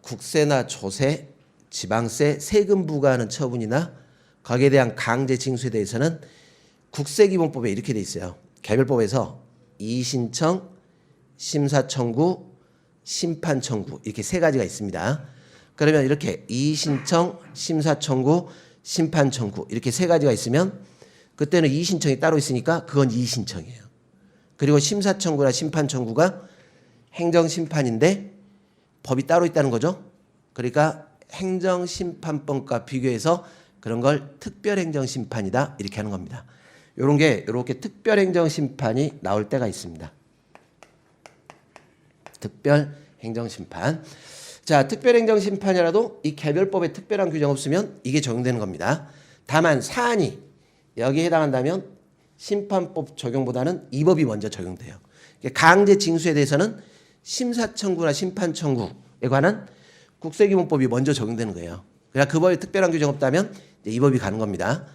국세나 조세, 지방세, 세금 부과하는 처분이나 거기에 대한 강제징수에 대해서는 국세기본법에 이렇게 돼 있어요. 개별법에서 이의신청, 심사청구, 심판청구 이렇게 세 가지가 있습니다. 그러면 이렇게 이의신청, 심사청구, 심판청구 이렇게 세 가지가 있으면 그때는 이의신청이 따로 있으니까 그건 이의신청이에요. 그리고 심사청구나 심판청구가 행정심판인데 법이 따로 있다는 거죠. 그러니까 행정심판법과 비교해서 그런 걸 특별행정심판이다 이렇게 하는 겁니다. 이런 게 이렇게 특별행정심판이 나올 때가 있습니다. 특별행정심판. 자, 특별행정심판이라도 이 개별법에 특별한 규정 없으면 이게 적용되는 겁니다. 다만 사안이 여기에 해당한다면 심판법 적용보다는 이 법이 먼저 적용돼요. 강제징수에 대해서는 심사청구나 심판청구에 관한 국세기본법이 먼저 적용되는 거예요. 그러니까 그 법에 특별한 규정 없다면 이 법이 가는 겁니다.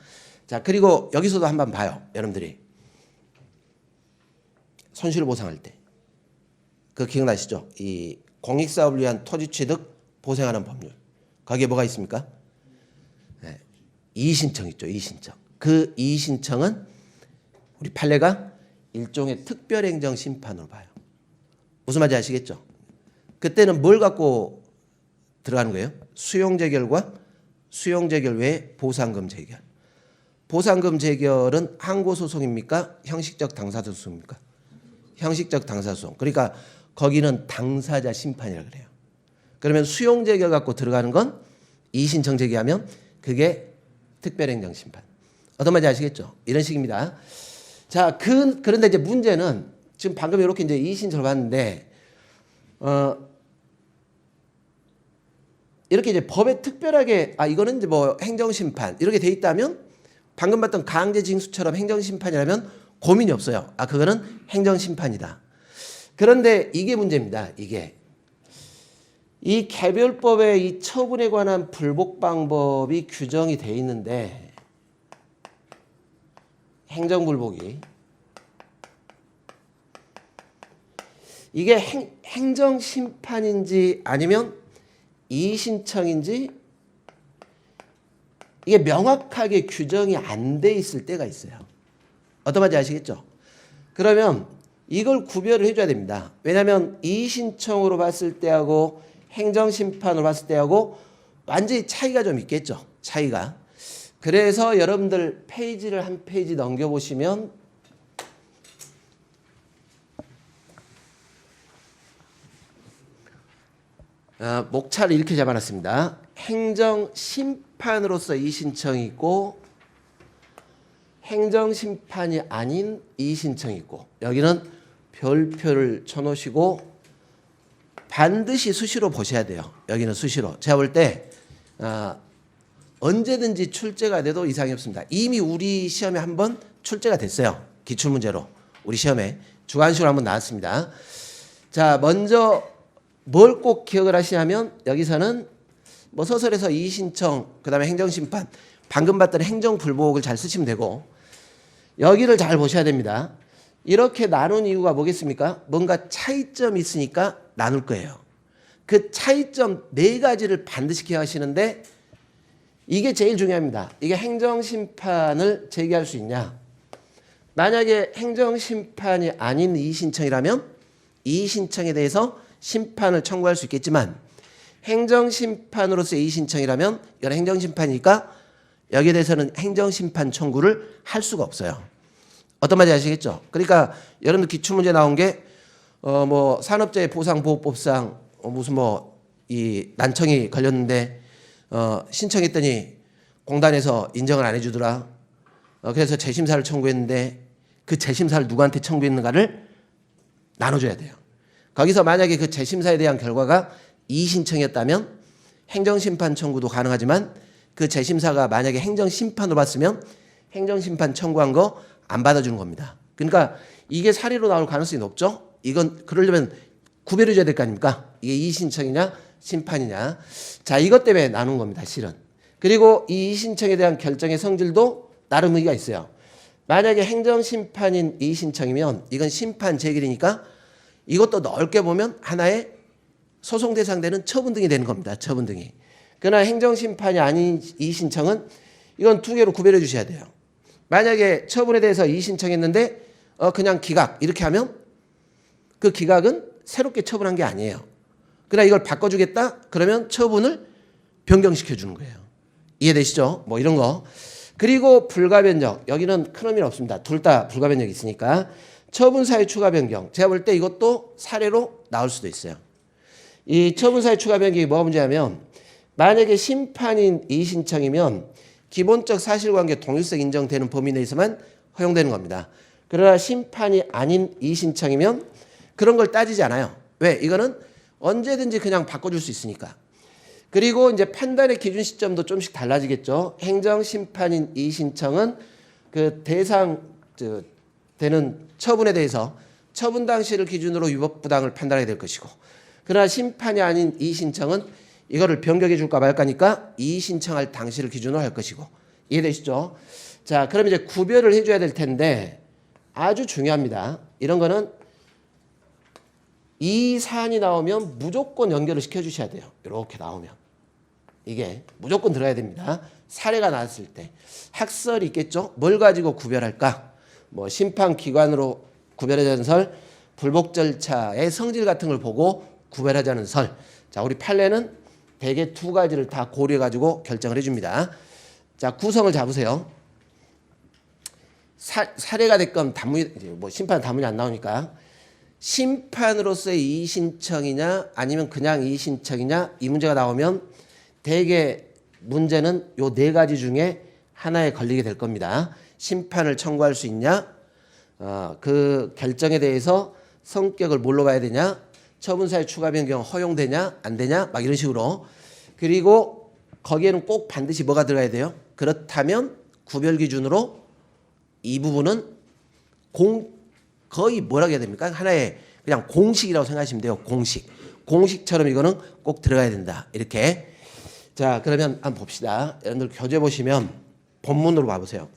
자, 그리고 여기서도 한번 봐요. 여러분들이 손실보상할 때 그 기억나시죠? 이 공익사업을 위한 토지취득 보상하는 법률 거기에 뭐가 있습니까? 네. 이의신청 있죠. 이의신청. 그 이의신청은 우리 판례가 일종의 특별행정심판으로 봐요. 무슨 말인지 아시겠죠? 그때는 뭘 갖고 들어가는 거예요? 수용재결과 수용재결 외에 보상금 재결. 보상금 재결은 항고소송입니까? 형식적 당사자소송입니까? 형식적 당사소송. 그러니까 거기는 당사자 심판이라고 그래요. 그러면 수용재결 갖고 들어가는 건 이의신청 제기하면 그게 특별행정심판. 어떤 말인지 아시겠죠? 이런 식입니다. 자, 그런데 이제 문제는 지금 방금 이렇게 이제 이의신청을 봤는데, 이렇게 이제 법에 특별하게, 이거는 이제 뭐 행정심판, 이렇게 돼 있다면 방금 봤던 강제징수처럼 행정심판이라면 고민이 없어요. 그거는 행정심판이다. 그런데 이게 문제입니다. 이 개별법에 이 처분에 관한 불복 방법이 규정이 돼 있는데, 행정불복이 이게 행정심판인지 아니면 이의신청인지 이게 명확하게 규정이 안 돼 있을 때가 있어요. 어떤 말인지 아시겠죠? 그러면 이걸 구별을 해줘야 됩니다. 왜냐하면 이의신청으로 봤을 때하고 행정심판으로 봤을 때하고 완전히 차이가 좀 있겠죠. 차이가. 그래서 여러분들 페이지를 한 페이지 넘겨보시면 목차를 이렇게 잡아놨습니다. 행정심판으로서 이의신청이 있고 행정심판이 아닌 이의신청이 있고, 여기는 별표를 쳐놓으시고 반드시 수시로 보셔야 돼요. 여기는 수시로. 제가 볼 때 언제든지 출제가 돼도 이상이 없습니다. 이미 우리 시험에 한번 출제가 됐어요. 기출문제로. 우리 시험에 주관식으로 한번 나왔습니다. 자, 먼저 뭘 꼭 기억을 하시냐면 여기서는 뭐 소설에서 이의신청, 그다음에 행정심판, 방금 봤던 행정불복을 잘 쓰시면 되고, 여기를 잘 보셔야 됩니다. 이렇게 나눈 이유가 뭐겠습니까? 뭔가 차이점이 있으니까 나눌 거예요. 그 차이점 4가지를 반드시 기억하시는데 이게 제일 중요합니다. 이게 행정심판을 제기할 수 있냐? 만약에 행정심판이 아닌 이의신청이라면 이의신청에 대해서 심판을 청구할 수 있겠지만, 행정심판으로서 이의신청이라면 이건 행정심판이니까 여기에 대해서는 행정심판 청구를 할 수가 없어요. 어떤 말인지 아시겠죠? 그러니까 여러분들 기출문제 나온 게 뭐 산업재해 보상보호법상 무슨 뭐 이 난청이 걸렸는데 신청했더니 공단에서 인정을 안 해주더라. 그래서 재심사를 청구했는데 그 재심사를 누구한테 청구했는가를 나눠줘야 돼요. 거기서 만약에 그 재심사에 대한 결과가 이의신청이었다면 행정심판 청구도 가능하지만, 그 재심사가 만약에 행정심판으로 봤으면 행정심판 청구한 거 안 받아주는 겁니다. 그러니까 이게 사례로 나올 가능성이 높죠. 이건 그러려면 구별해 줘야 될 거 아닙니까? 이게 이의신청이냐 심판이냐. 자, 이것 때문에 나눈 겁니다, 실은. 그리고 이 이의신청에 대한 결정의 성질도 나름 의미가 있어요. 만약에 행정심판인 이의신청이면 이건 심판 재결이니까 이것도 넓게 보면 하나의 소송 대상되는 처분등이 되는 겁니다. 처분등이. 그러나 행정심판이 아닌 이의신청은 이건 2개로 구별해 주셔야 돼요. 만약에 처분에 대해서 이의신청했는데 그냥 기각 이렇게 하면 그 기각은 새롭게 처분한 게 아니에요. 그러나 이걸 바꿔주겠다? 그러면 처분을 변경시켜 주는 거예요. 이해되시죠? 뭐 이런 거. 그리고 불가변경. 여기는 큰 의미는 없습니다. 둘 다 불가변경이 있으니까. 처분사의 추가 변경. 제가 볼 때 이것도 사례로 나올 수도 있어요. 이 처분사의 추가 변경이 뭐가 문제냐면, 만약에 심판인 이의신청이면 기본적 사실관계 동일성 인정되는 범위 내에서만 허용되는 겁니다. 그러나 심판이 아닌 이의신청이면 그런 걸 따지지 않아요. 왜? 이거는 언제든지 그냥 바꿔줄 수 있으니까. 그리고 이제 판단의 기준 시점도 좀씩 달라지겠죠. 행정심판인 이의신청은 그 대상 되는 처분에 대해서 처분 당시를 기준으로 위법부당을 판단하게 될 것이고, 그러나 심판이 아닌 이의신청은 이거를 변경해 줄까 말까니까 이의신청할 당시를 기준으로 할 것이고. 이해되시죠? 자, 그럼 이제 구별을 해줘야 될 텐데 아주 중요합니다. 이런 거는 이 사안이 나오면 무조건 연결을 시켜주셔야 돼요. 이렇게 나오면. 이게 무조건 들어야 됩니다. 사례가 나왔을 때. 학설이 있겠죠? 뭘 가지고 구별할까? 뭐 심판기관으로 구별하자는 설, 불복 절차의 성질 같은 걸 보고 구별하자는 설. 자, 우리 판례는 대개 두 가지를 다 고려해 가지고 결정을 해줍니다. 자, 구성을 잡으세요. 사례가 됐건 뭐 심판 단문이 안 나오니까 심판으로서의 이의 신청이냐 아니면 그냥 이의 신청이냐 이 문제가 나오면 대개 문제는 요 네 가지 중에 하나에 걸리게 될 겁니다. 심판을 청구할 수 있냐, 그 결정에 대해서 성격을 뭘로 봐야 되냐, 처분사의 추가 변경 허용되냐 안 되냐 막 이런 식으로. 그리고 거기에는 꼭 반드시 뭐가 들어가야 돼요? 그렇다면 구별 기준으로 이 부분은 거의 뭐라고 해야 됩니까? 하나의 그냥 공식이라고 생각하시면 돼요. 공식처럼 이거는 꼭 들어가야 된다. 이렇게. 자, 그러면 한번 봅시다. 여러분들 교재 보시면 본문으로 봐보세요.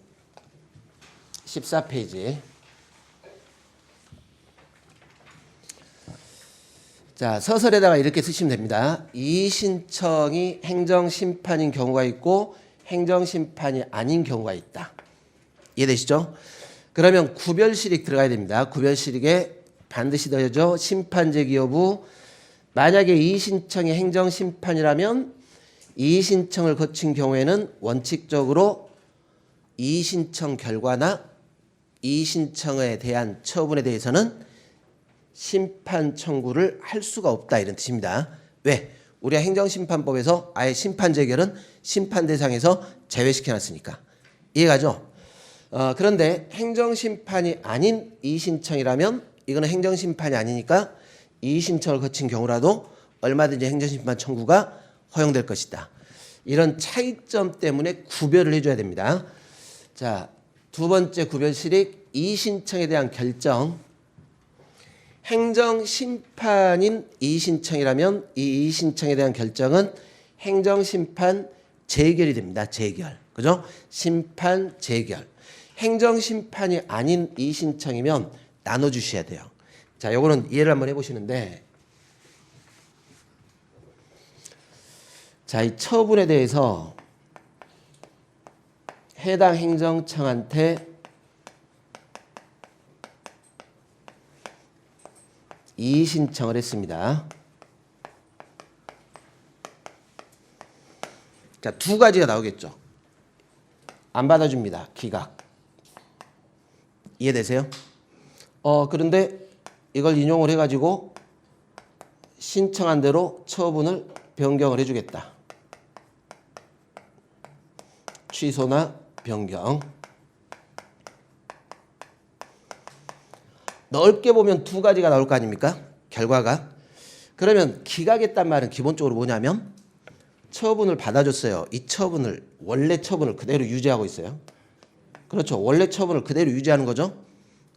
14페이지. 자, 서설에다가 이렇게 쓰시면 됩니다. 이의 신청이 행정심판인 경우가 있고 행정심판이 아닌 경우가 있다. 이해되시죠? 그러면 구별실익 들어가야 됩니다. 구별실익에 반드시 넣어야죠. 심판제기 여부. 만약에 이의 신청이 행정심판이라면 이의 신청을 거친 경우에는 원칙적으로 이의 신청 결과나 이의 신청에 대한 처분에 대해서는 심판 청구를 할 수가 없다 이런 뜻입니다. 왜? 우리가 행정심판법에서 아예 심판 재결은 심판 대상에서 제외시켜놨으니까. 이해가죠? 그런데 행정심판이 아닌 이의신청이라면 이거는 행정심판이 아니니까 이의신청을 거친 경우라도 얼마든지 행정심판 청구가 허용될 것이다. 이런 차이점 때문에 구별을 해줘야 됩니다. 자, 두 번째 구별실익 이의신청에 대한 결정. 행정심판인 이의신청이라면 이 이의신청에 대한 결정은 행정심판 재결이 됩니다. 재결. 그죠? 심판 재결. 행정심판이 아닌 이의신청이면 나눠주셔야 돼요. 자, 요거는 이해를 한번 해보시는데, 자, 이 처분에 대해서 해당 행정청한테 이의 신청을 했습니다. 자, 두 가지가 나오겠죠. 안 받아줍니다. 기각. 이해되세요? 그런데 이걸 인용을 해가지고 신청한 대로 처분을 변경을 해주겠다. 취소나 변경. 넓게 보면 두 가지가 나올 거 아닙니까? 결과가. 그러면 기각했단 말은 기본적으로 뭐냐면 처분을 받아줬어요. 이 처분을 원래 처분을 그대로 유지하고 있어요. 그렇죠. 원래 처분을 그대로 유지하는 거죠.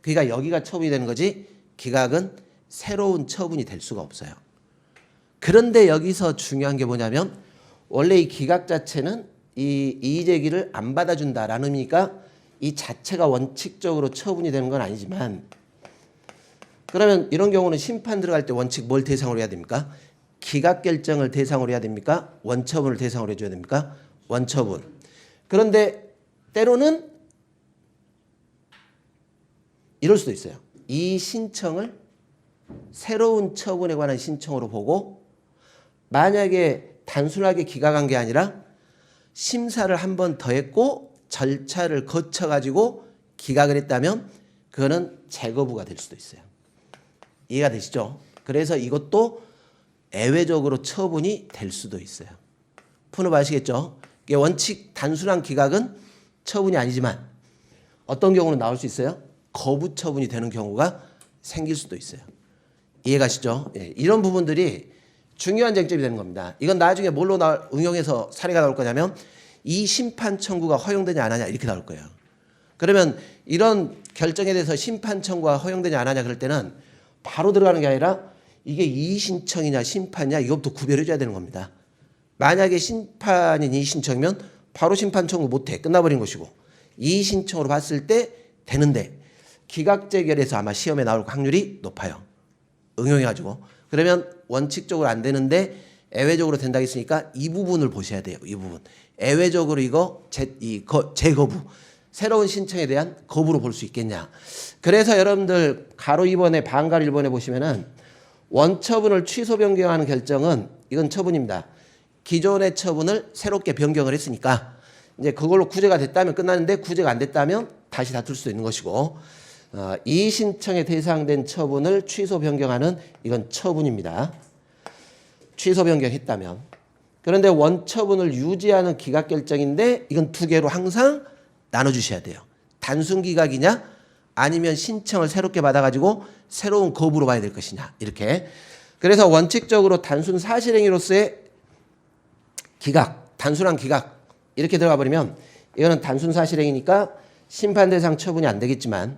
그러니까 여기가 처분이 되는 거지 기각은 새로운 처분이 될 수가 없어요. 그런데 여기서 중요한 게 뭐냐면 원래 이 기각 자체는 이 이의제기를 안 받아준다라는 의미니까 이 자체가 원칙적으로 처분이 되는 건 아니지만, 그러면 이런 경우는 심판 들어갈 때 원칙 뭘 대상으로 해야 됩니까? 기각 결정을 대상으로 해야 됩니까? 원처분을 대상으로 해줘야 됩니까? 원처분. 그런데 때로는 이럴 수도 있어요. 이 신청을 새로운 처분에 관한 신청으로 보고 만약에 단순하게 기각한 게 아니라 심사를 한 번 더 했고 절차를 거쳐가지고 기각을 했다면 그거는 재거부가 될 수도 있어요. 이해가 되시죠? 그래서 이것도 예외적으로 처분이 될 수도 있어요. 푸는 아시겠죠? 이게 원칙 단순한 기각은 처분이 아니지만 어떤 경우는 나올 수 있어요? 거부 처분이 되는 경우가 생길 수도 있어요. 이해가시죠? 예, 이런 부분들이 중요한 쟁점이 되는 겁니다. 이건 나중에 뭘로 응용해서 사례가 나올 거냐면 이 심판 청구가 허용되냐 안 하냐 이렇게 나올 거예요. 그러면 이런 결정에 대해서 심판 청구가 허용되냐 안 하냐 그럴 때는 바로 들어가는 게 아니라 이게 이의 신청이냐 심판이냐 이것부터 구별해 줘야 되는 겁니다. 만약에 심판인 이의 신청이면 바로 심판 청구 못해 끝나버린 것이고, 이의 신청으로 봤을 때 되는데 기각 재결에서 아마 시험에 나올 확률이 높아요. 응용해가지고. 그러면 원칙적으로 안 되는데 예외적으로 된다 했으니까 이 부분을 보셔야 돼요. 이 부분. 예외적으로 이거 재거부. 새로운 신청에 대한 거부로 볼 수 있겠냐. 그래서 여러분들 가로 2번에 반가로 1번에 보시면은 원처분을 취소 변경하는 결정은 이건 처분입니다. 기존의 처분을 새롭게 변경을 했으니까 이제 그걸로 구제가 됐다면 끝나는데 구제가 안 됐다면 다시 다툴 수도 있는 것이고 이 신청에 대상된 처분을 취소 변경하는 이건 처분입니다. 취소 변경했다면. 그런데 원처분을 유지하는 기각 결정인데 이건 두 개로 항상 나눠주셔야 돼요. 단순 기각이냐 아니면 신청을 새롭게 받아가지고 새로운 거부로 봐야 될 것이냐 이렇게. 그래서 원칙적으로 단순 사실행위로서의 기각, 단순한 기각 이렇게 들어가 버리면 이거는 단순 사실행위니까 심판 대상 처분이 안 되겠지만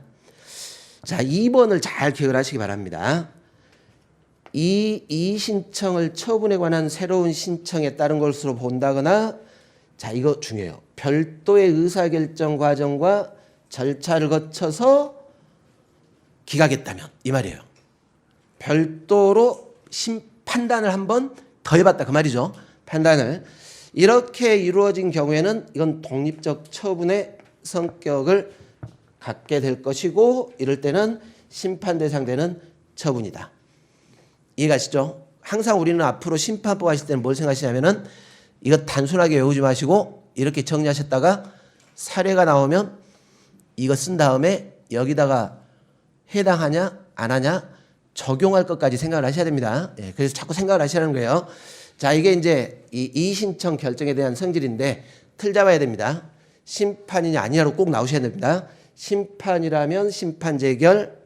자 2번을 잘 기억을 하시기 바랍니다. 이 신청을 처분에 관한 새로운 신청에 따른 것으로 본다거나 자 이거 중요해요. 별도의 의사결정 과정과 절차를 거쳐서 기각했다면 이 말이에요. 별도로 판단을 한번 더 해봤다 그 말이죠. 판단을 이렇게 이루어진 경우에는 이건 독립적 처분의 성격을 갖게 될 것이고 이럴 때는 심판 대상되는 처분이다. 이해가시죠? 항상 우리는 앞으로 심판법 하실 때는 뭘 생각하시냐면은 이거 단순하게 외우지 마시고 이렇게 정리하셨다가 사례가 나오면 이거 쓴 다음에 여기다가 해당하냐 안 하냐 적용할 것까지 생각을 하셔야 됩니다. 예, 그래서 자꾸 생각을 하시라는 거예요. 자 이게 이제 이 신청 결정에 대한 성질인데 틀 잡아야 됩니다. 심판이냐 아니냐로 꼭 나오셔야 됩니다. 심판이라면 심판 재결,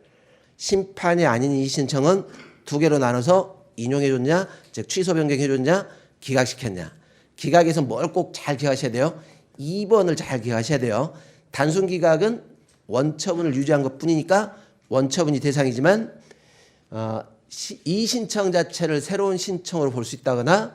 심판이 아닌 이 신청은 두 개로 나눠서 인용해줬냐, 즉 취소 변경해줬냐, 기각시켰냐. 기각에서 뭘 꼭 잘 기억하셔야 돼요. 2번을 잘 기억하셔야 돼요. 단순 기각은 원처분을 유지한 것뿐이니까 원처분이 대상이지만 이 신청 자체를 새로운 신청으로 볼 수 있다거나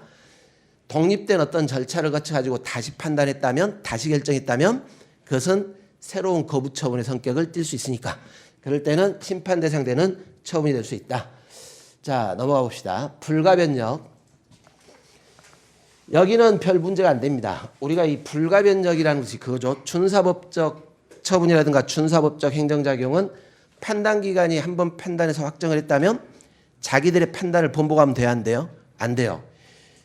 독립된 어떤 절차를 거쳐가지고 다시 판단했다면 다시 결정했다면 그것은 새로운 거부 처분의 성격을 띨 수 있으니까 그럴 때는 심판 대상되는 처분이 될 수 있다. 자 넘어가 봅시다. 불가변력. 여기는 별 문제가 안 됩니다. 우리가 이 불가변력이라는 것이 그거죠. 준사법적 처분이라든가 준사법적 행정작용은 판단기관이 한번 판단해서 확정을 했다면 자기들의 판단을 번복하면 돼야 안 돼요? 안 돼요.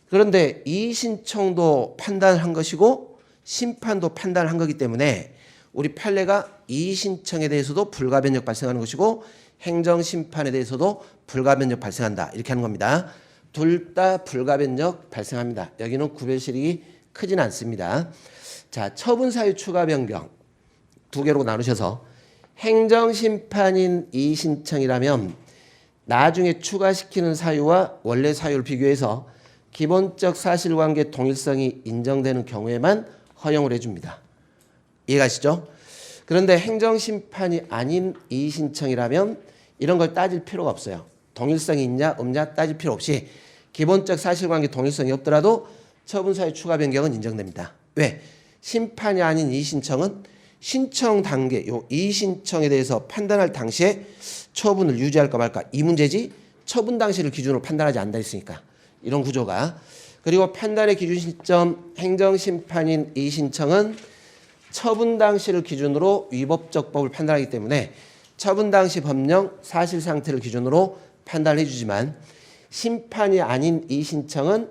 그런데 이 신청도 판단을 한 것이고 심판도 판단을 한 거기 때문에 우리 판례가 이 신청에 대해서도 불가변력 발생하는 것이고 행정심판에 대해서도 불가변력 발생한다. 이렇게 하는 겁니다. 둘 다 불가변력 발생합니다. 여기는 구별실이 크진 않습니다. 자, 처분사유 추가 변경 두 개로 나누셔서 행정심판인 이 신청이라면 나중에 추가시키는 사유와 원래 사유를 비교해서 기본적 사실관계 동일성이 인정되는 경우에만 허용을 해줍니다. 이해가시죠? 그런데 행정심판이 아닌 이 신청이라면 이런 걸 따질 필요가 없어요. 동일성이 있냐 없냐 따질 필요 없이 기본적 사실관계 동일성이 없더라도 처분사유 추가 변경은 인정됩니다. 왜? 심판이 아닌 이 신청은 신청 단계 이 신청에 대해서 판단할 당시에 처분을 유지할까 말까 이 문제지 처분 당시를 기준으로 판단하지 않는다 했으니까 이런 구조가. 그리고 판단의 기준 시점 행정심판인 이 신청은 처분 당시를 기준으로 위법적 법을 판단하기 때문에 처분 당시 법령 사실 상태를 기준으로 판단해 주지만 심판이 아닌 이 신청은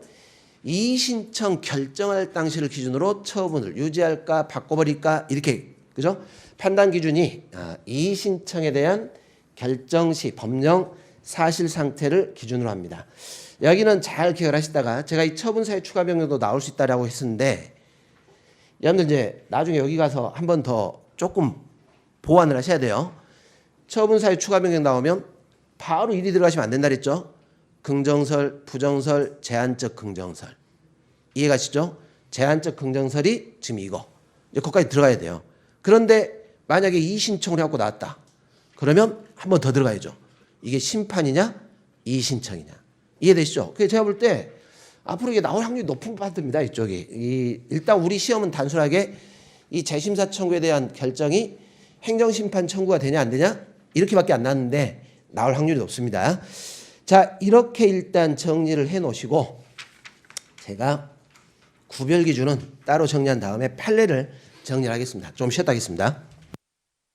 이 신청 결정할 당시를 기준으로 처분을 유지할까 바꿔버릴까 이렇게 그죠? 판단 기준이 이 신청에 대한 결정 시 법령 사실 상태를 기준으로 합니다. 여기는 잘 기억을 하시다가 제가 이 처분사유 추가 변경도 나올 수 있다라고 했었는데 여러분들 이제 나중에 여기 가서 한 번 더 조금 보완을 하셔야 돼요. 처분사유 추가 변경 나오면 바로 일이 들어가시면 안 된다 그랬죠? 긍정설, 부정설, 제한적 긍정설. 이해가시죠? 제한적 긍정설이 지금 이거. 이제 거기까지 들어가야 돼요. 그런데 만약에 이 신청을 해갖고 나왔다. 그러면 한 번 더 들어가야죠. 이게 심판이냐? 이 신청이냐? 이해되시죠? 그래서 제가 볼 때 앞으로 이게 나올 확률이 높은 것 같습니다. 이쪽이. 일단 우리 시험은 단순하게 이 재심사 청구에 대한 결정이 행정심판 청구가 되냐 안 되냐? 이렇게밖에 안 나왔는데 나올 확률이 높습니다. 자, 이렇게 일단 정리를 해 놓으시고 제가 구별 기준은 따로 정리한 다음에 판례를 정리하겠습니다. 좀 쉬었다 하겠습니다.